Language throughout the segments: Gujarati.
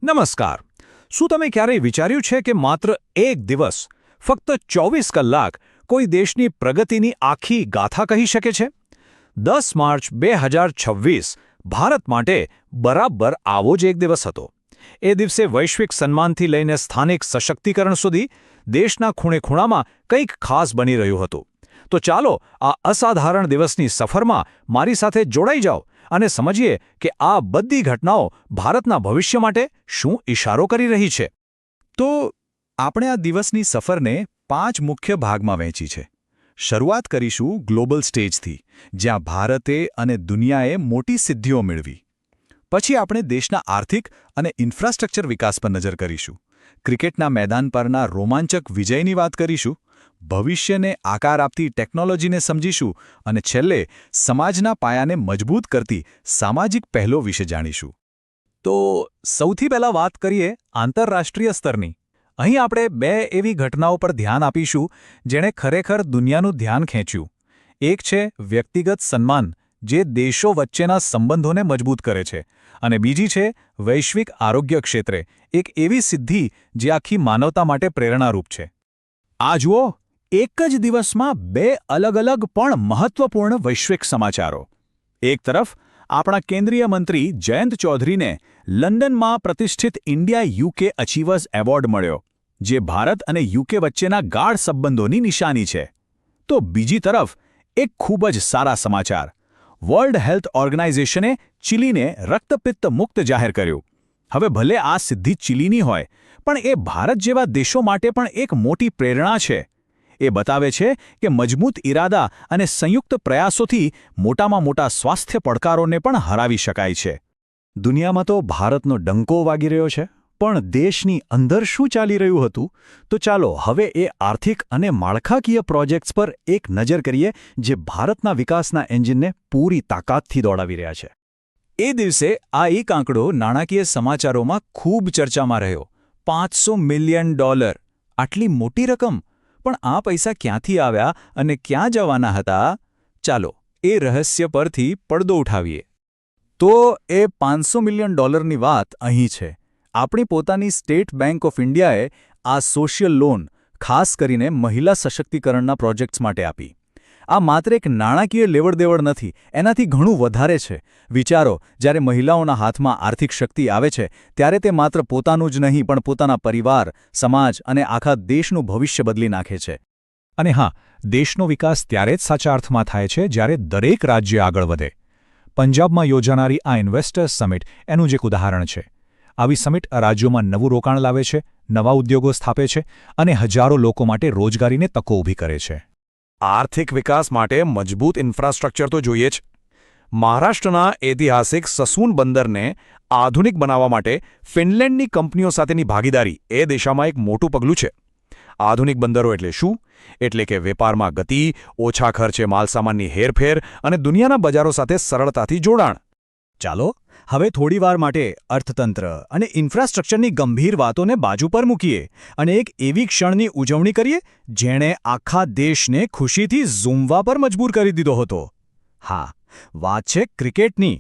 નમસ્કાર. શું તમે ક્યારેય વિચાર્યું છે કે માત્ર એક દિવસ, ફક્ત 24 કલાક, કોઈ દેશની પ્રગતિની આખી ગાથા કહી શકે છે? 10 માર્ચ 2026 ભારત માટે બરાબર આવો જ એક દિવસ હતો. એ દિવસે વૈશ્વિક સન્માનથી લઈને સ્થાનિક સશક્તિકરણ સુધી દેશના ખૂણે-ખૂણામાં કંઈક ખાસ બની રહ્યું હતું. તો ચાલો આ અસાધારણ દિવસની સફરમાં મારી સાથે જોડાઈ જાઓ અને સમજીએ કે આ બધી ઘટનાઓ ભારતના ભવિષ્ય માટે શું ઇશારો કરી રહી છે. તો આપણે આ દિવસની સફરને 5 મુખ્ય ભાગમાં વહેંચી છે. શરૂઆત કરીશું ગ્લોબલ સ્ટેજથી, જ્યાં ભારતે અને દુનિયાએ મોટી સિદ્ધિઓ મેળવી. પછી આપણે દેશના આર્થિક અને ઇન્ફ્રાસ્ટ્રક્ચર વિકાસ પર નજર કરીશું. ક્રિકેટના મેદાન પરના રોમાંચક વિજયની વાત કરીશું. ભવિષ્યને આકાર આપતી ટેકનોલોજીને સમજીશું અને છેલ્લે સમાજના પાયાને મજબૂત કરતી સામાજિક પહેલો વિશે જાણીશું. તો સૌથી પહેલાં વાત કરીએ આંતરરાષ્ટ્રીય સ્તરની. અહીં આપણે 2 એવી ઘટનાઓ પર ધ્યાન આપીશું જેણે ખરેખર દુનિયાનું ધ્યાન ખેંચ્યું. એક છે વ્યક્તિગત સન્માન, જે દેશો વચ્ચેના સંબંધોને મજબૂત કરે છે, અને બીજી છે વૈશ્વિક આરોગ્ય ક્ષેત્રે એક એવી સિદ્ધિ જે આખી માનવતા માટે પ્રેરણારૂપ છે. આ જુઓ, એક જ દિવસમાં 2 અલગ-અલગ પણ મહત્વપૂર્ણ વૈશ્વિક સમાચારો. એક તરફ આપણા કેન્દ્રીય મંત્રી જયંત ચૌધરીને લંડનમાં પ્રતિષ્ઠિત ઇન્ડિયા યુકે અચીવર્સ એવોર્ડ મળ્યો, જે ભારત અને યુકે વચ્ચેના ગાઢ સંબંધોની નિશાની છે. તો બીજી તરફ એક ખૂબ જ સારા સમાચાર. વર્લ્ડ હેલ્થ ઓર્ગેનાઇઝેશને ચીલીને રક્તપિત્ત મુક્ત જાહેર કર્યું. હવે ભલે આ સિદ્ધિ ચીલીની હોય, પણ એ ભારત જેવા દેશો માટે પણ એક મોટી પ્રેરણા છે. એ બતાવે છે કે મજબૂત ઇરાદા અને સંયુક્ત પ્રયાસોથી મોટામાં મોટા સ્વાસ્થ્ય પડકારોને પણ હરાવી શકાય છે. દુનિયામાં તો ભારતનો ડંકો વાગી રહ્યો છે, પણ દેશની અંદર શું ચાલી રહ્યું હતું? તો ચાલો હવે એ આર્થિક અને માળખાકીય પ્રોજેક્ટ્સ પર એક નજર કરીએ જે ભારતના વિકાસના એન્જિનને પૂરી તાકાતથી દોડાવી રહ્યા છે. એ દિવસે આ એક આંકડો નાણાકીય સમાચારોમાં ખૂબ ચર્ચામાં રહ્યો. $500 મિલિયન. આટલી મોટી રકમ! પણ આ પૈસા ક્યાંથી આવ્યા અને ક્યાં જવાના હતા? ચાલો એ રહસ્ય પરથી પડદો ઉઠાવીએ. તો એ $500 મિલિયન વાત અહીં છે. આપણી પોતાની સ્ટેટ બેંક ઓફ ઇન્ડિયાએ આ સોશિયલ લોન ખાસ કરીને મહિલા સશક્તિકરણના પ્રોજેક્ટ્સ માટે આપી. આ માત્ર એક નાણાકીય લેવડદેવડ નથી, એનાથી ઘણું વધારે છે. વિચારો, જ્યારે મહિલાઓના હાથમાં આર્થિક શક્તિ આવે છે, ત્યારે તે માત્ર પોતાનું જ નહીં પણ પોતાના પરિવાર, સમાજ અને આખા દેશનું ભવિષ્ય બદલી નાખે છે. અને હા, દેશનો વિકાસ ત્યારે જ સાચા અર્થમાં થાય છે જ્યારે દરેક રાજ્ય આગળ વધે. પંજાબમાં યોજાનારી આ ઇન્વેસ્ટર્સ સમિટ એનું જ એક ઉદાહરણ છે. આવી સમિટ રાજ્યોમાં નવું રોકાણ લાવે છે, નવા ઉદ્યોગો સ્થાપે છે અને હજારો લોકો માટે રોજગારીને તકો ઊભી કરે છે. આર્થિક વિકાસ માટે મજબૂત ઇન્ફ્રાસ્ટ્રક્ચર તો જોઈએ જ. મહારાષ્ટ્રના ઐતિહાસિક સસૂન બંદરને આધુનિક બનાવવા માટે ફિનલેન્ડની કંપનીઓ સાથેની ભાગીદારી એ દિશામાં એક મોટું પગલું છે. આધુનિક બંદરો એટલે શું? એટલે કે વેપારમાં ગતિ, ઓછા ખર્ચે માલસામાનની હેરફેર અને દુનિયાના બજારો સાથે સરળતાથી જોડાણ. ચાલો હવે થોડીવાર માટે અર્થતંત્ર અને ઇન્ફ્રાસ્ટ્રક્ચરની ગંભીર વાતોને બાજુ પર મૂકીએ અને એક એવી ક્ષણની ઉજવણી કરીએ જેણે આખા દેશને ખુશીથી ઝૂમવા પર મજબૂર કરી દીધો હતો. હા, વાત છે ક્રિકેટની.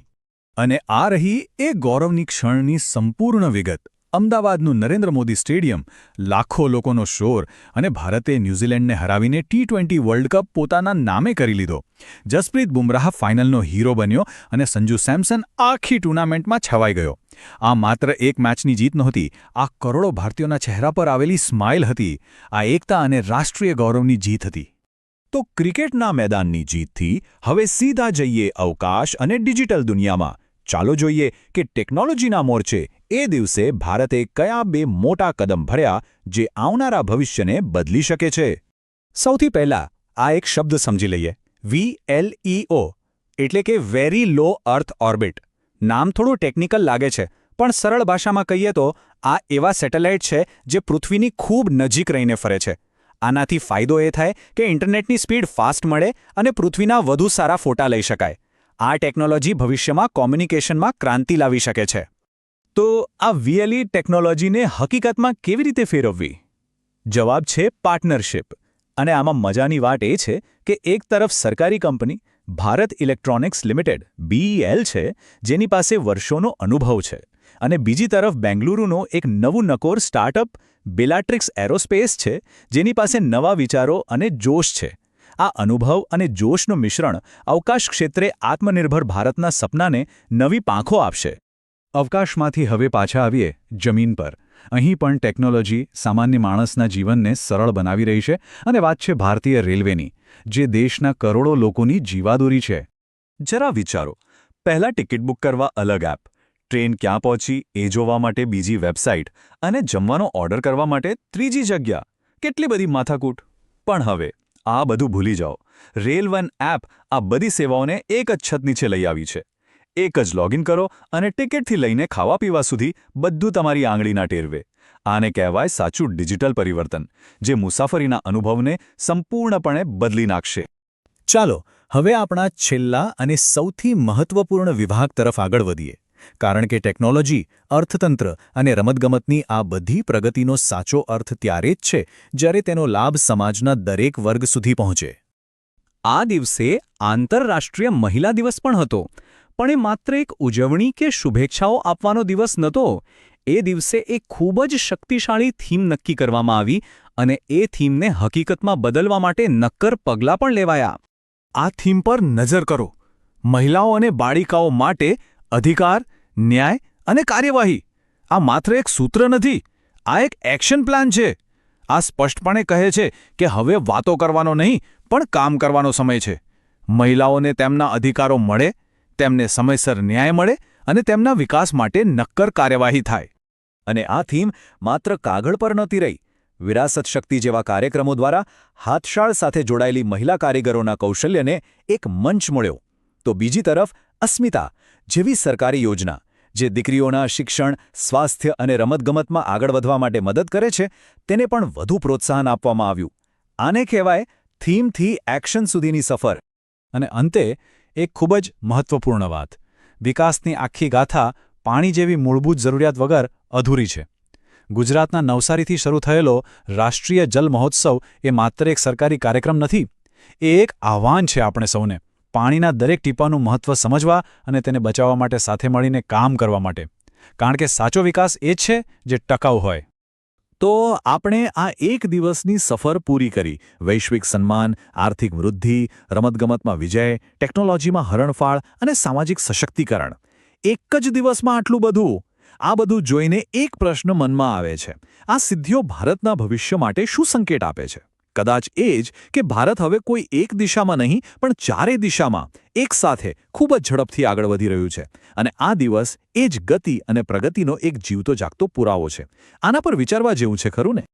અને આ રહી એ ગૌરવની ક્ષણની સંપૂર્ણ વિગત. અમદાવાદનું નરેન્દ્ર મોદી સ્ટેડિયમ, લાખો લોકોનો શોર, અને ભારતે ન્યૂઝીલેન્ડને હરાવીને T20 વર્લ્ડ કપ પોતાના નામે કરી લીધો. જસપ્રીત બુમરાહ ફાઇનલનો હીરો બન્યો અને સંજુ સેમસન આખી ટૂર્નામેન્ટમાં છવાઈ ગયો. આ માત્ર એક મેચની જીત નહોતી, આ કરોડો ભારતીયોના ચહેરા પર આવેલી સ્માઇલ હતી. આ એકતા અને રાષ્ટ્રીય ગૌરવની જીત હતી. તો ક્રિકેટના મેદાનની જીતથી હવે સીધા જઈએ અવકાશ અને ડિજિટલ દુનિયામાં. ચાલો જોઈએ કે ટેકનોલોજીના મોરચે એ દિવસે ભારતે કયા 2 મોટા કદમ ભર્યા જે આવનારા ભવિષ્યને બદલી શકે છે. સૌથી પહેલાં આ એક શબ્દ સમજી લઈએ. VLEO એટલે કે વેરી લો અર્થ ઓર્બિટ. નામ થોડું ટેકનિકલ લાગે છે, પણ સરળ ભાષામાં કહીએ તો આ એવા સેટેલાઇટ છે જે પૃથ્વીની ખૂબ નજીક રહીને ફરે છે. આનાથી ફાયદો એ થાય કે ઇન્ટરનેટની સ્પીડ ફાસ્ટ મળે અને પૃથ્વીના વધુ સારા ફોટા લઈ શકાય. આ ટેકનોલોજી ભવિષ્યમાં કોમ્યુનિકેશનમાં ક્રાંતિ લાવી શકે છે. તો આ VLE ટેકનોલોજીને હકીકતમાં કેવી રીતે ફેરવવી? જવાબ છે પાર્ટનરશિપ. અને આમાં મજાની વાત એ છે કે એક તરફ સરકારી company Bharat electronics limited BEL છે, જેની પાસે વર્ષોનો અનુભવ છે, અને બીજી તરફ બેંગલુરુનું એક નવું નકોર સ્ટાર્ટઅપ બેલાટ્રિક્સ એરોસ્પેસ છે, જેની પાસે નવા વિચારો અને જોશ છે. આ અનુભવ અને જોશનું મિશ્રણ અવકાશ ક્ષેત્રે આત્મનિર્ભર ભારતના સપનાને નવી પાંખો આપશે. અવકાશમાંથી હવે પાછા આવીએ જમીન પર. અહીં પણ ટેકનોલોજી સામાન્ય માણસના જીવનને સરળ બનાવી રહી છે અને વાત છે ભારતીય રેલવેની, જે દેશના કરોડો લોકોની જીવાદોરી છે. જરા વિચારો, પહેલાં ટિકિટ બુક કરવા અલગ એપ, ટ્રેન ક્યાં પહોંચી એ જોવા માટે બીજી વેબસાઇટ અને જમવાનો ઓર્ડર કરવા માટે ત્રીજી જગ્યા. કેટલી બધી માથાકૂટ. પણ હવે આ બધું ભૂલી જાઓ. રેલ1 એપ આ બધી સેવાઓને એક જ છત નીચે લઈ આવી છે. એક જ લોગિન કરો અને ટિકિટથી લઈને ખાવા પીવા સુધી બધું તમારી આંગળીના ટેરવે. આને કહેવાય સાચું ડિજિટલ પરિવર્તન, જે મુસાફરીના અનુભવને સંપૂર્ણપણે બદલી નાખશે. ચાલો હવે આપણા છેલ્લા અને સૌથી મહત્વપૂર્ણ વિભાગ તરફ આગળ વધીએ, કારણ કે ટેકનોલોજી, અર્થતંત્ર અને રમતગમતની આ બધી પ્રગતિનો સાચો અર્થ ત્યારે જ છે જ્યારે તેનો લાભ સમાજના દરેક વર્ગ સુધી પહોંચે. આ દિવસે આંતરરાષ્ટ્રીય મહિલા દિવસ પણ હતો, પણ એ માત્ર એક ઉજવણી કે શુભેચ્છાઓ આપવાનો દિવસ નહોતો. એ દિવસે એક ખૂબ જ શક્તિશાળી થીમ નક્કી કરવામાં આવી અને એ થીમને હકીકતમાં બદલવા માટે નક્કર પગલાં પણ લેવાયા. આ થીમ પર નજર કરો. મહિલાઓ અને બાળિકાઓ માટે અધિકાર, ન્યાય અને કાર્યવાહી. આ માત્ર એક સૂત્ર નથી, આ એક એક્શન પ્લાન છે. આ સ્પષ્ટપણે કહે છે કે હવે વાતો કરવાનો નહીં, પણ કામ કરવાનો સમય છે. મહિલાઓને તેમના અધિકારો મળે, તેમને સમયસર ન્યાય મળે અને તેમના વિકાસ માટે નક્કર કાર્યવાહી થાય. અને આ થીમ માત્ર કાગળ પર નહોતી રહી. વિરાસત શક્તિ જેવા કાર્યક્રમો દ્વારા હાથશાળ સાથે જોડાયેલી મહિલા કારીગરોના કૌશલ્યને એક મંચ મળ્યો. તો બીજી તરફ અસ્મિતા જેવી સરકારી યોજના, જે દીકરીઓના શિક્ષણ, સ્વાસ્થ્ય અને રમતગમતમાં આગળ વધવા માટે મદદ કરે છે, તેને પણ વધુ પ્રોત્સાહન આપવામાં આવ્યું. આને કહેવાય થીમથી એક્શન સુધીની સફર. અને અંતે એક ખૂબ જ મહત્વપૂર્ણ વાત: વિકાસની આખી ગાથા પાણી જેવી મૂળભૂત જરૂરિયાત વગર અધૂરી છે. ગુજરાતના નવસારીથી શરૂ થયેલો રાષ્ટ્રીય જલ મહોત્સવ એ માત્ર એક સરકારી કાર્યક્રમ નથી, એ એક આહ્વાન છે આપણે સૌને પાણીના દરેક ટીપાનું મહત્વ સમજવા અને તેને બચાવવા માટે સાથે મળીને કામ કરવા માટે. કારણ કે સાચો વિકાસ એ જ છે જે ટકાઉ હોય. તો આપણે આ એક દિવસની સફર પૂરી કરી. વૈશ્વિક સન્માન, આર્થિક વૃદ્ધિ, રમતગમતમાં વિજય, ટેકનોલોજીમાં હરણફાળ અને સામાજિક સશક્તિકરણ. એક જ દિવસમાં આટલું બધું! આ બધું જોઈને એક પ્રશ્ન મનમાં આવે છે: આ સિદ્ધિઓ ભારતના ભવિષ્ય માટે શું સંકેત આપે છે? કદાચ એ જ કે ભારત હવે કોઈ એક દિશામાં નહીં, પણ ચારે દિશામાં એકસાથે ખૂબ જ ઝડપથી આગળ વધી રહ્યું છે. અને આ દિવસ એ જ ગતિ અને પ્રગતિનો એક જીવતો જાગતો પુરાવો છે. આના પર વિચારવા જેવું છે, ખરું ને?